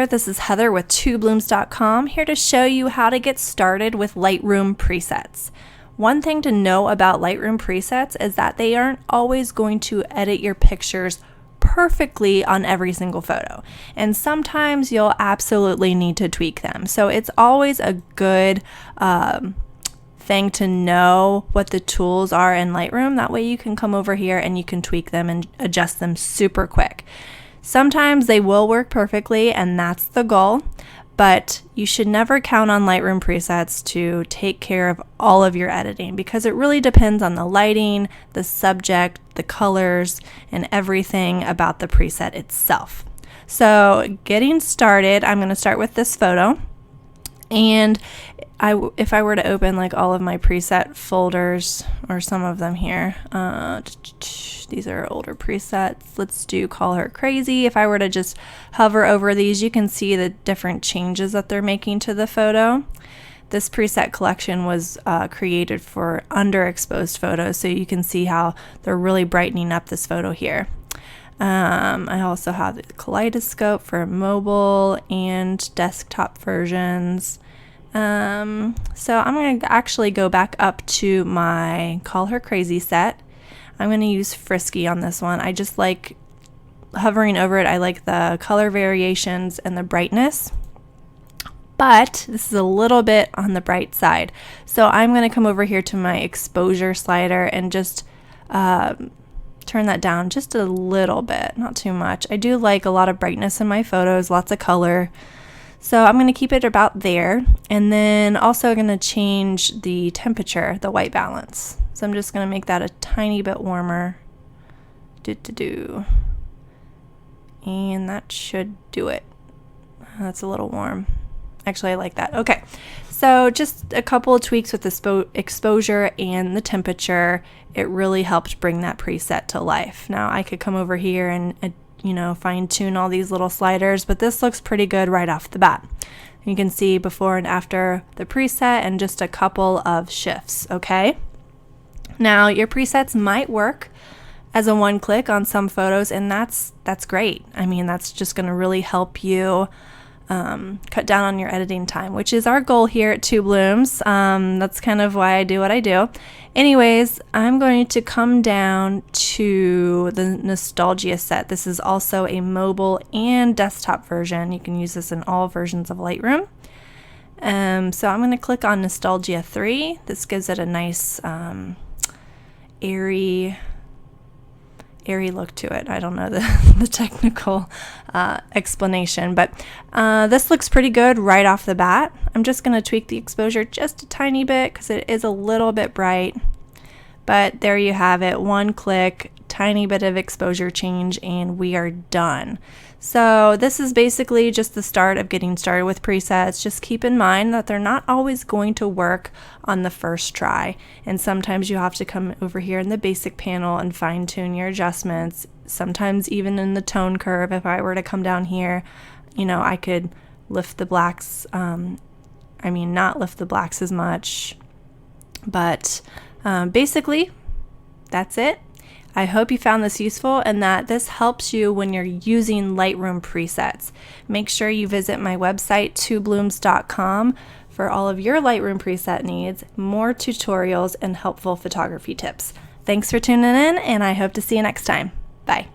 there, this is Heather with TwoBlooms.com, here to show you how to get started with Lightroom presets. One thing to know about Lightroom presets is that they aren't always going to edit your pictures perfectly on every single photo, and sometimes you'll absolutely need to tweak them. So it's always a good thing to know what the tools are in Lightroom. That way you can come over here and you can tweak them and adjust them super quick. Sometimes they will work perfectly, and that's the goal, but you should never count on Lightroom presets to take care of all of your editing, because it really depends on the lighting, the subject, the colors, and everything about the preset itself. So getting started, I'm going to start with this photo, and if I were to open like all of my preset folders, or some of them here, these are older presets. Let's do Call Her Crazy. If I were to just hover over these, you can see the different changes that they're making to the photo. This preset collection was created for underexposed photos, so you can see how they're really brightening up this photo here. I also have the kaleidoscope for mobile and desktop versions. So I'm going to actually go back up to my Call Her Crazy set. I'm going to use Frisky on this one. I just like hovering over it. I like the color variations and the brightness, but this is a little bit on the bright side. So I'm going to come over here to my exposure slider and just turn that down just a little bit, not too much. I do like a lot of brightness in my photos, lots of color. So I'm going to keep it about there, and then also going to change the temperature, the white balance. So I'm just going to make that a tiny bit warmer. And that should do it. That's a little warm. Actually, I like that. Okay, so just a couple of tweaks with the exposure and the temperature. It really helped bring that preset to life. Now I could come over here and fine tune all these little sliders, but this looks pretty good right off the bat. You can see before and after the preset and just a couple of shifts, okay? Now your presets might work as a one-click on some photos, and that's great. I mean, that's just going to really help you cut down on your editing time, which is our goal here at Two Blooms. That's kind of why I do what I do. Anyways, I'm going to come down to the Nostalgia set. This is also a mobile and desktop version. You can use this in all versions of Lightroom. So I'm going to click on Nostalgia 3. This gives it a nice airy look to it. I don't know the technical explanation, but this looks pretty good right off the bat. I'm just going to tweak the exposure just a tiny bit because it is a little bit bright, but there you have it. One click, tiny bit of exposure change, and we are done. So this is basically just the start of getting started with presets. Just keep in mind that they're not always going to work on the first try, and sometimes you have to come over here in the basic panel and fine tune your adjustments. Sometimes even in the tone curve, if I were to come down here, I could lift the blacks, not lift the blacks as much, but basically that's it. I hope you found this useful and that this helps you when you're using Lightroom presets. Make sure you visit my website, TwoBlooms.com, for all of your Lightroom preset needs, more tutorials, and helpful photography tips. Thanks for tuning in, and I hope to see you next time. Bye.